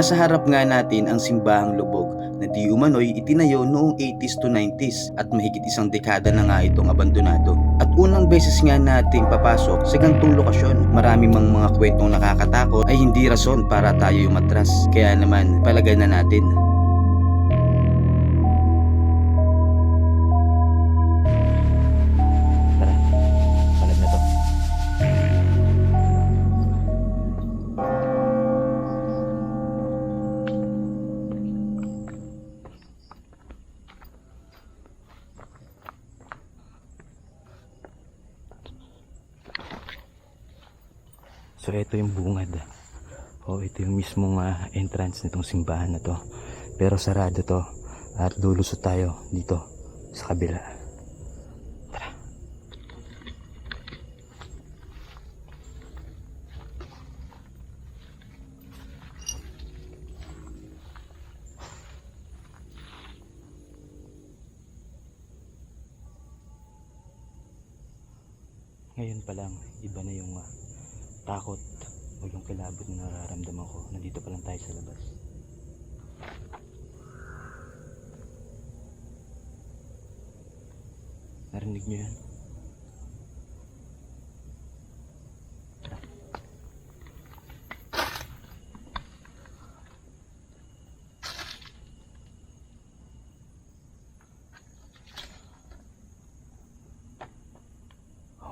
Nasa harap nga natin ang simbahang lubog na di umano'y itinayo noong 80s to 90s at mahigit isang dekada na nga itong abandonado. At unang beses nga nating papasok sa gantong lokasyon, marami mang mga kwentong nakakatakot ay hindi rason para tayo umatras. Kaya naman, palagay na natin. Tara, palag na to. So ito yung bungad. Ito yung mismong entrance nitong simbahan na to. Pero sarado to at lulusot tayo dito sa kabila. Tara. Ngayon pa lang, iba na yung takot o yung kilabot na nararamdaman ko. Nandito pa lang tayo sa labas. Narinig nyo yan?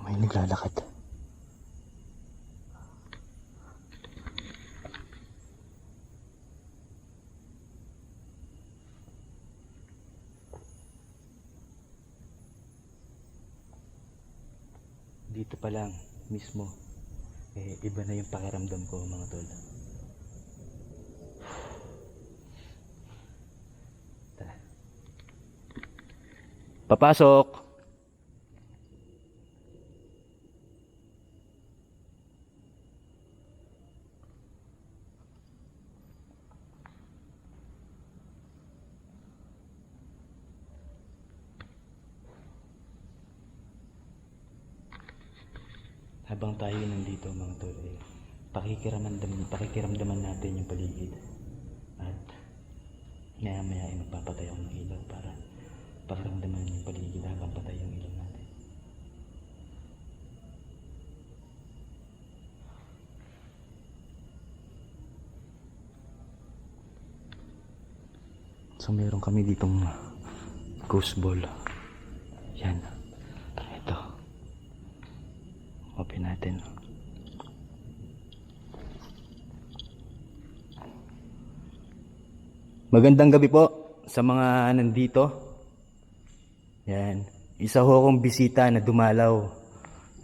May naglalakad. Dito pa lang mismo iba na yung pakiramdam ko, mga tol. Tara. Papasok. Habang tayo nandito, mga tol, pakikiramdaman natin yung paligid. At maya ay magpapatay ako ng ilaw para pakiramdaman yung paligid habang patay yung ilaw natin. So meron kami ditong ghost ball. Yan. Ito. Open natin. Magandang gabi po sa mga nandito. Yan. Isa ho akong bisita na dumalaw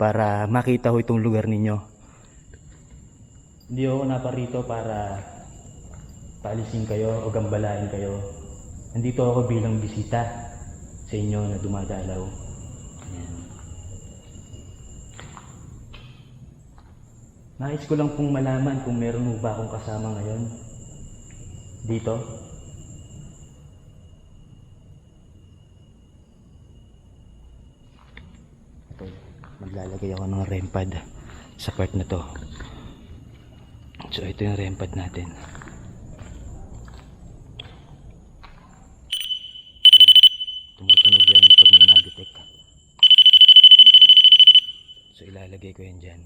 para makita ho itong lugar ninyo. Hindi ako naparito para paalisin kayo o gambalain kayo. Nandito ako bilang bisita sa inyo na dumadalaw. Yan. Nais ko lang pong malaman kung meron mo ba akong kasama ngayon dito. Ito, maglalagay ako ng REM pad sa part na to. So ito yung REM pad natin. Tumutunog yan pag may na-detect. So ilalagay ko yan dyan.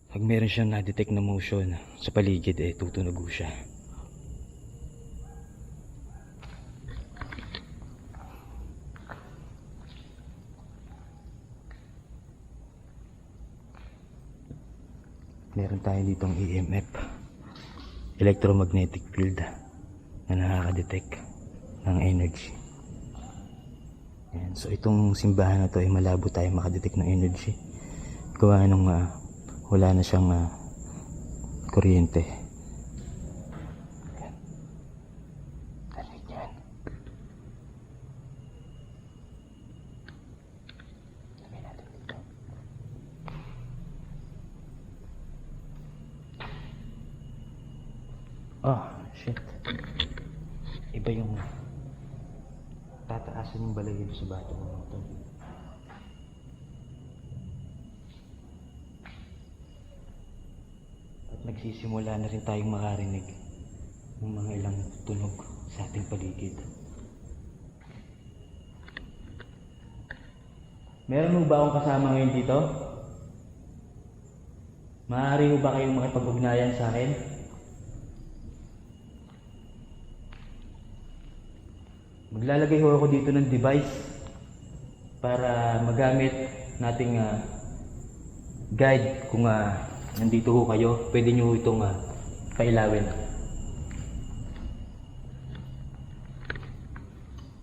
Pag meron siyang na-detect na motion sa paligid, tutunog siya. Meron tayo ditong EMF, electromagnetic field, na nakaka-detect ng energy. Ayan. So itong simbahan na to ay malabo tayo makadetect ng energy. Gawa nung wala na siyang kuryente. Yan. Lagay natin dito. Oh, shit. Iba yung tataasan yung balahibo sa bato mo ito. at nagsisimula na rin tayong makarinig ng mga ilang tunog sa ating paligid. Meron mo ba akong kasama ngayon dito? Maaari mo ba kayong makipag-ugnayan sa akin? Maglalagay ho ako dito ng device para magamit nating guide kung nandito ho kayo. Pwede nyo itong pailawin.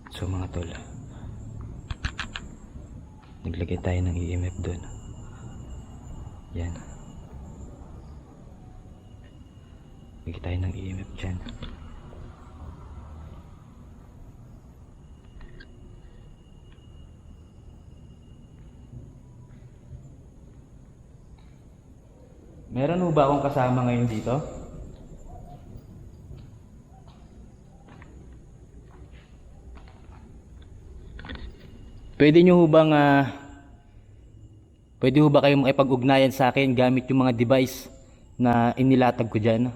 So mga tol, naglagay tayo ng EMF doon. Yan. Naglagay tayo ng EMF dyan. Meron ho ba akong kasama ngayon dito? Pwede ho ba kayong makipag-ugnayan sa akin gamit yung mga device na inilatag ko dyan?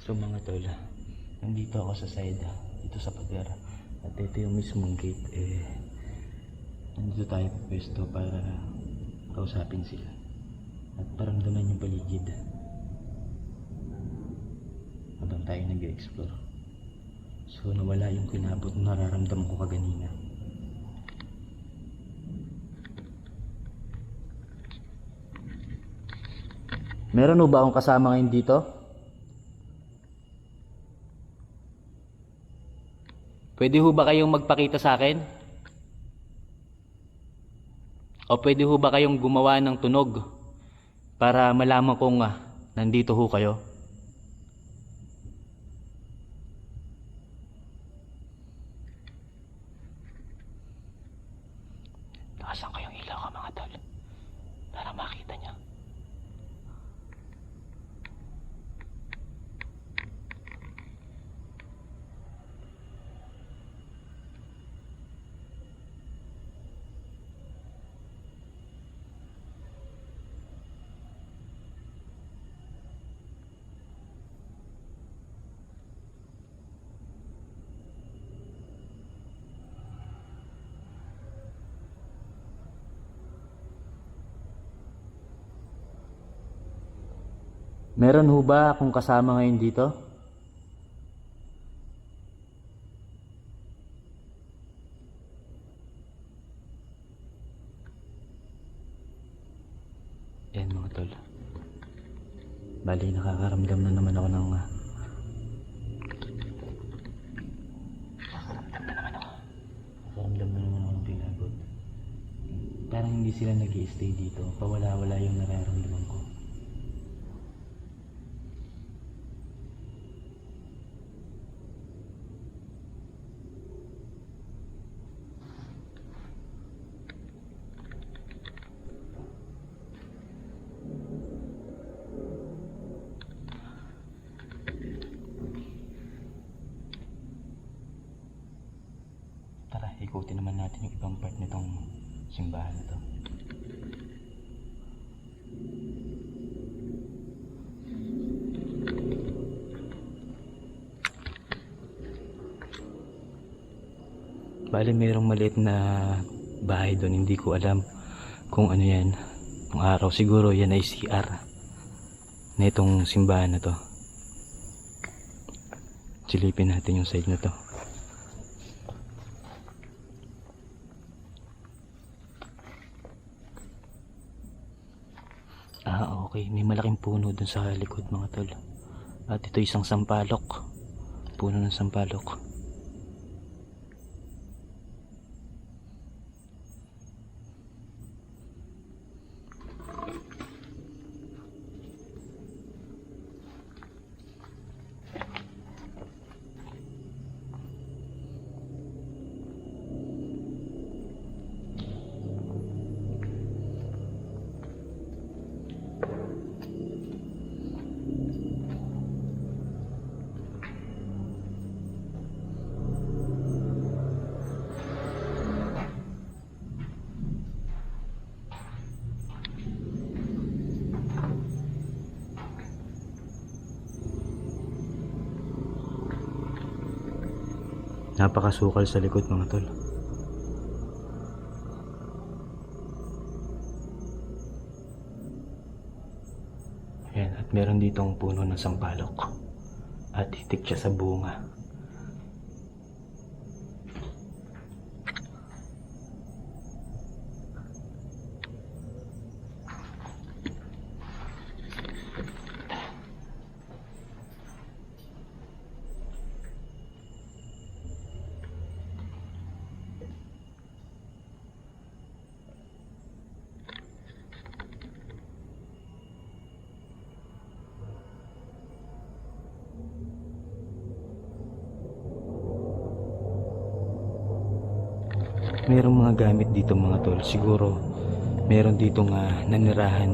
So mga tol, nandito ako sa side, dito sa pader. At ito yung mismong gate. Nandito tayo pwesto para kausapin sila at paramdaman yung paligid habang tayo nag-explore. So nawala yung kinabot na nararamdaman ko kaganina. Meron ho ba akong kasama ngayon dito? Pwede ho ba kayong magpakita sa akin? O pwede ho ba kayong gumawa ng tunog para malaman kong nandito ho kayo? Lakasan ko yung ilaw ko mga tol para makita niya. Meron ho ba akong kasama ngayon dito? Yan mga tol. Bali nakakaramdam na naman ako ng nakakaramdam na naman ako ng pilabot. Parang hindi sila nag-i-stay dito. Pawala-wala yung nararamdaman ko. Tara, ikutin naman natin yung ibang part nitong simbahan na to. Bali mayroong maliit na bahay doon, hindi ko alam kung ano yan. Nung araw siguro yan ay CR na itong simbahan na to. Silipin natin yung side na to. Okay, may malaking puno dun sa likod mga tol. At ito isang sampalok. Puno ng sampalok. Napakasukal sa likod mga tol. Ayan, at meron ditong puno ng sampalok. At hitik siya sa bunga. Merong mga gamit dito mga tol. Siguro meron ditong nanirahan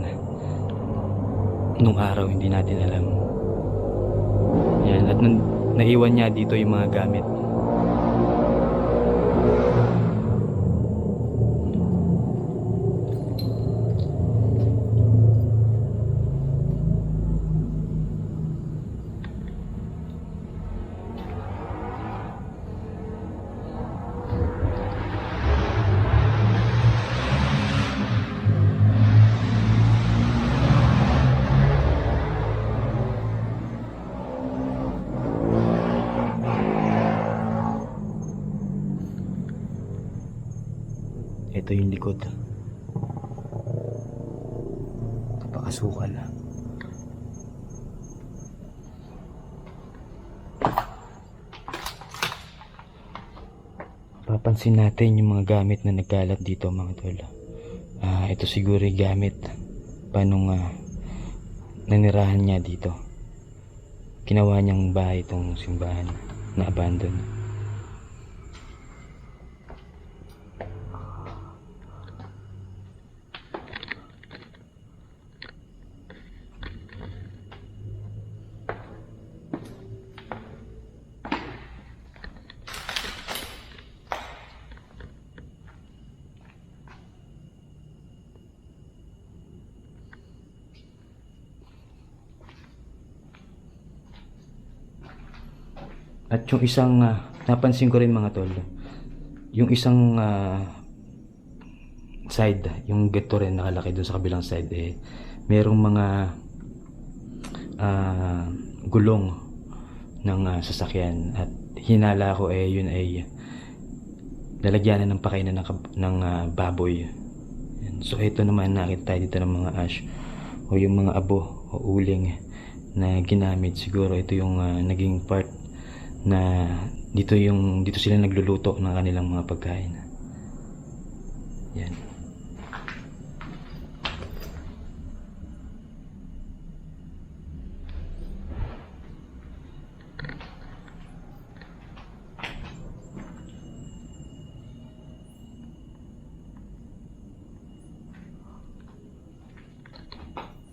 nung araw, hindi natin alam. Yan, at naiwan niya dito yung mga gamit. Ito yung likod. Napakasukal. Papansin natin yung mga gamit na nagkalat dito mga tol. Ito siguro yung gamit panong nanirahan niya dito. Ginawa niyang bahay itong simbahan na abandon. At yung isang napansin ko rin mga tol, yung isang side, yung ghetto rin nakalaki dun sa kabilang side, merong mga gulong ng sasakyan, at hinala ko yun ay lalagyanan ng pakainan ng baboy. So ito naman, nakita tayo dito ng mga ash o yung mga abo o uling na ginamit. Siguro ito yung naging part na dito sila nagluluto ng kanilang mga pagkain. Yan.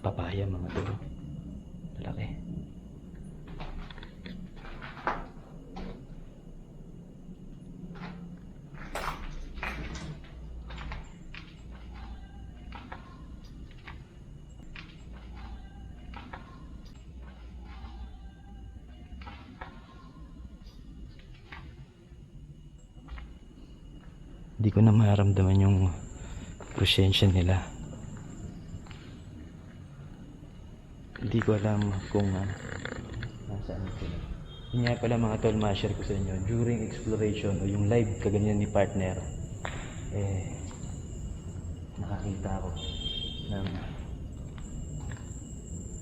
Papaya mga tol. Malaki. Hindi ko na maramdaman yung presensya nila. Hindi ko alam kung nasaan sila. Yun nga pala mga tol, ma-share ko sa inyo. During exploration o yung live kaganyan ni partner, nakakita ako ng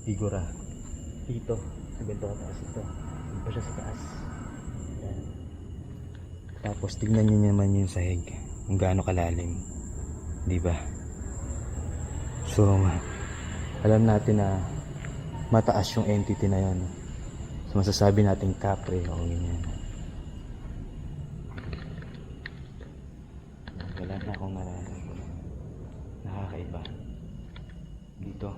figura dito sa ganito kataas ito. Hindi pa siya sa taas. Yan. Tapos tignan nyo naman yung sahig, kung gaano kalalim, di ba? So alam natin na mataas yung entity na yun. So masasabi natin kapre o ganyan. Wala na akong nakakaiba dito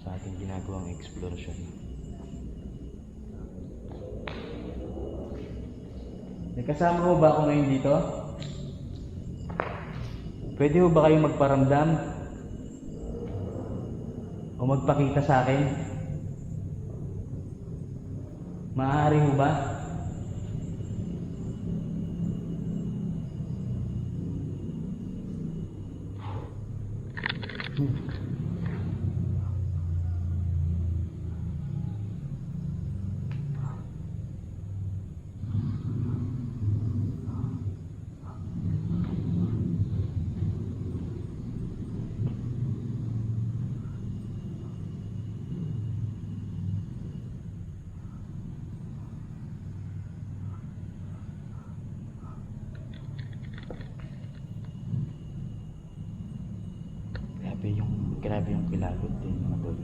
sa ating ginagawang exploration. Kasama mo ba ako ngayon dito? Pwede mo ba kayong magparamdam o magpakita sa akin? Maaari mo ba? Grabe yung kilabot din mga tol.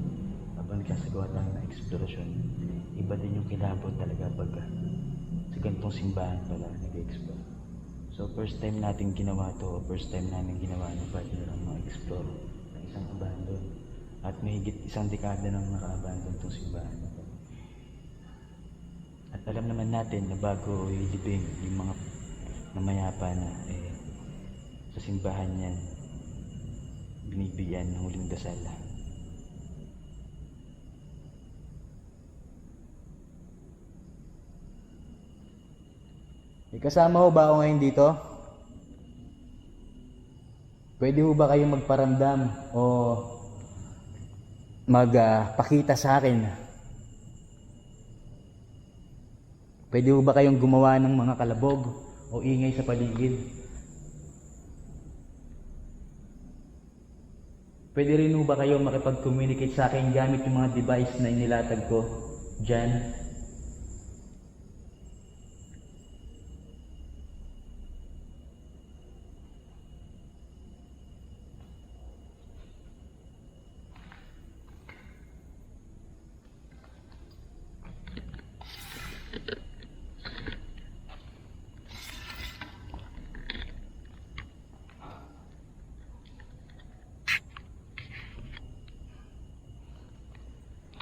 Habang kasagawa tayo ng eksplorasyon, iba din yung kilabot talaga pag sa ganitong simbahan pala nag-explore. So first time natin ginawa to, first time namin ginawa ng partner ang mga explore ng isang abandon. At mahigit isang dekada nang naka-abandon tong simbahan na to. At alam naman natin na bago ilibing yung mga namayapa na sa simbahan yan, binibigyan ng huling dasal. May kasama ho ba ako ngayon dito? Pwede ho ba kayong magparamdam o magpakita sa akin? Pwede ho ba kayong gumawa ng mga kalabog o ingay sa paligid? Pwede rin ho ba kayong makipag-communicate sa akin gamit yung mga device na inilatag ko dyan?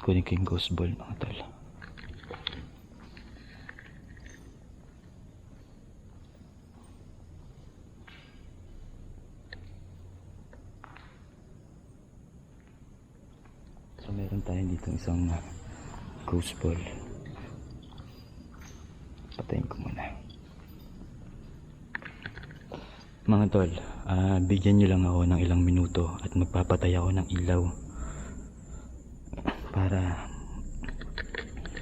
Kunin ko yung ghost ball mga tol. So meron tayo dito isang ghost ball. Patayin ko muna. Mga tol, bigyan nyo lang ako ng ilang minuto at magpapatay ako ng ilaw para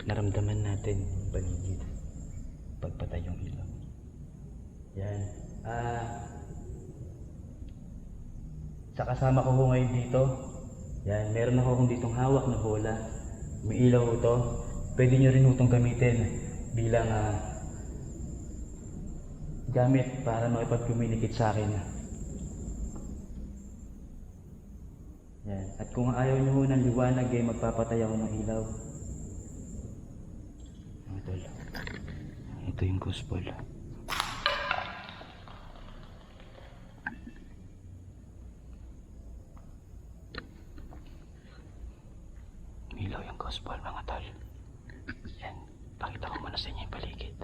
naramdaman natin yung paligid pagpatay yung ilaw. Yan. Sa kasama ko ngayon dito, yan, meron ako ditong hawak na bola. May ilaw ito. Pwede nyo rin itong gamitin bilang gamit para makipag-communicate sa akin. Yan. At kung ayaw nyo ng liwanag magpapatay ako ng ilaw. Ito yung ghost ball. Ilaw yung ghost ball mga tol. Yan. Pakita ko muna sa inyo yung paligid.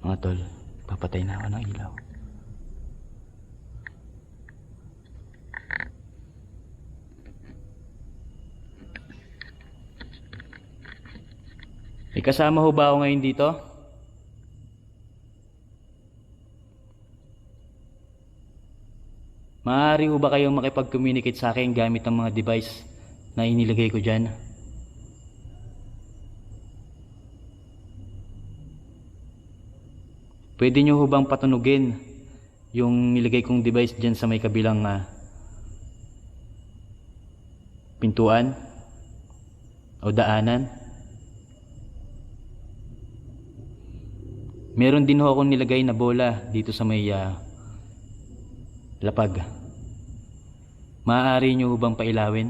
Mga tol, papatay na ako ng ilaw. May kasama ho ba ako ngayon dito? Maaari ho ba kayong makipag-communicate sa akin gamit ang mga device na inilagay ko dyan? Pwede nyo ho bang patunugin yung nilagay kong device dyan sa may kabilang pintuan o daanan? Meron din ho akong nilagay na bola dito sa may lapag. Maaari nyo ho bang pailawin?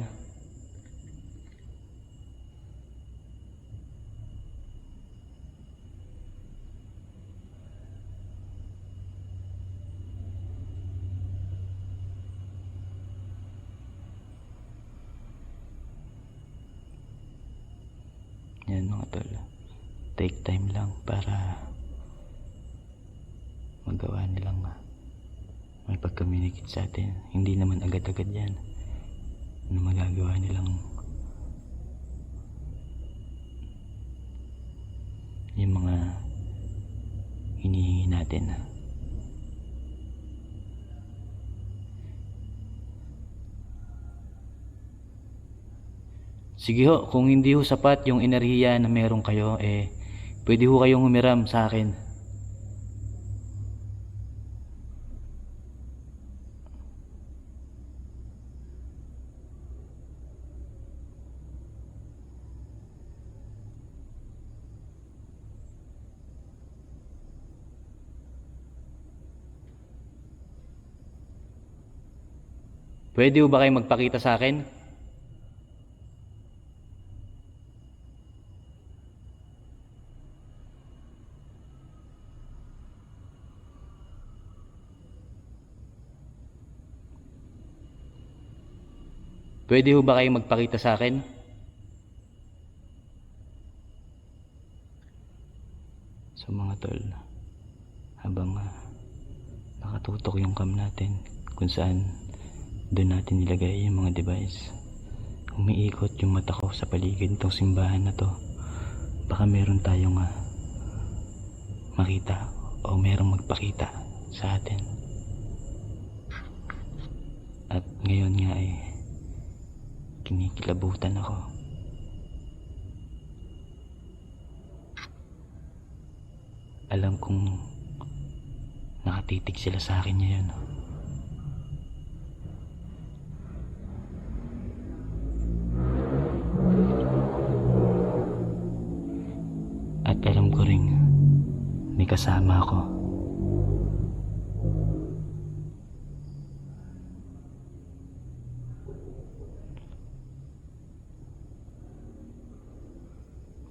Yan mga tol, take time lang para magawa nilang may pag-communicate sa atin. Hindi naman agad-agad yan na magagawa nilang yung mga hinihingi natin. Sige ho, kung hindi ho sapat yung enerhiya na meron kayo, pwede ho kayong humiram sa akin. Pwede ho ba kayo magpakita sa akin? Pwede ho ba kayo magpakita sa akin? So mga tol, habang nakatutok yung cam natin kung saan doon natin nilagay yung mga device, umiikot yung mata ko sa paligid nitong simbahan na to. Baka meron tayong makita o merong magpakita sa atin. At ngayon nga kinikilabutan ako. Alam kong nakatitig sila sa akin ngayon. At alam ko ring may kasama ako.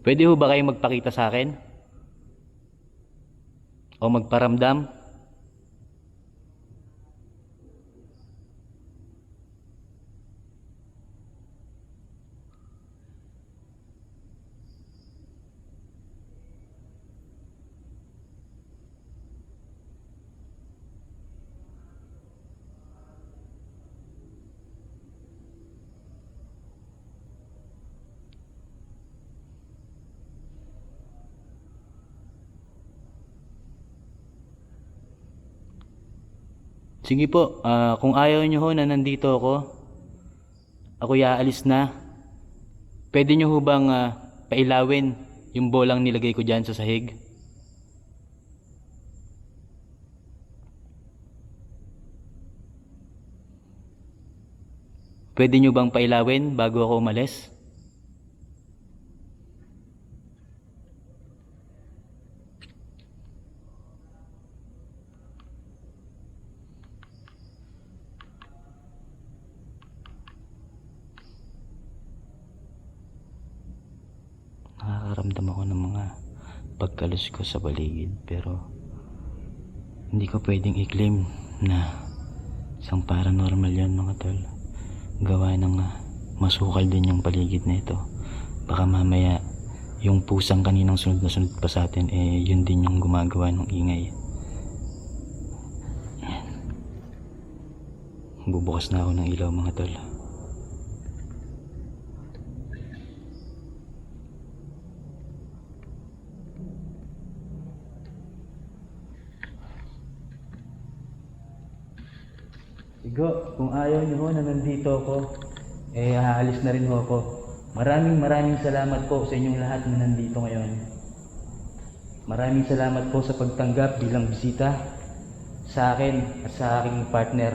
Pwede ho ba kayo magpakita sa akin? O magparamdam? Sige po, kung ayaw nyo ho na nandito ako aalis na. Pwede nyo ho bang pailawin yung bolang nilagay ko dyan sa sahig? Pwede nyo bang pailawin bago ako umalis? Nakakaramdam ako ng mga pagkalos ko sa paligid, pero hindi ko pwedeng i-claim na isang paranormal yan mga tol. Gawa ng masukal din yung paligid na ito. Baka mamaya yung pusang kaninang sunod na sunod pa sa atin, yun din yung gumagawa ng ingay. Yan. Bubukas na ako ng ilaw mga tol. Sigo, kung ayaw nyo ho na nandito ako, aalis na rin ho ako. Maraming salamat po sa inyong lahat na nandito ngayon. Maraming salamat po sa pagtanggap bilang bisita sa akin at sa aking partner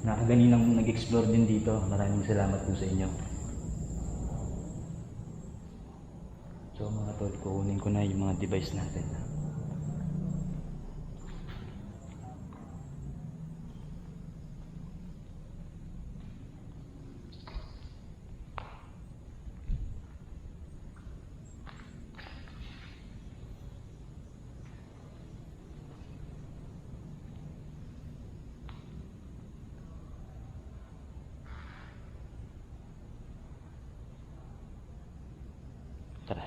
na kaganinang nag-explore din dito. Maraming salamat po sa inyo. So mga tol, kukunin ko na yung mga device natin. Tara.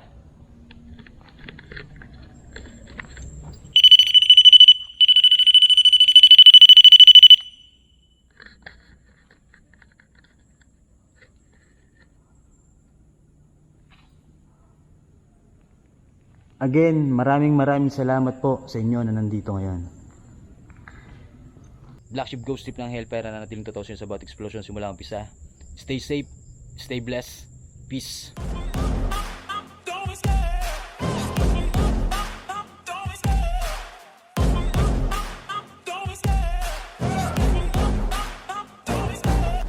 Again, maraming salamat po sa inyo na nandito ngayon. Black Sheep Ghost Trip ng Hellfire na natiling totoo sa bawat explosion simula umpisa. Stay safe, stay blessed, peace.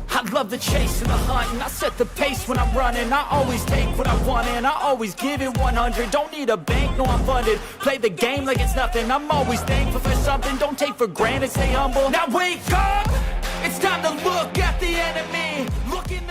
I love the chase and the hunt, and I set the pace when I'm running. I always take what I want and I always give it 100. Don't need a bank, no I'm funded. Play the game like it's nothing. I'm always thankful for something. Don't take for granted, stay humble. Now wake up! It's time to look at the enemy. Look in the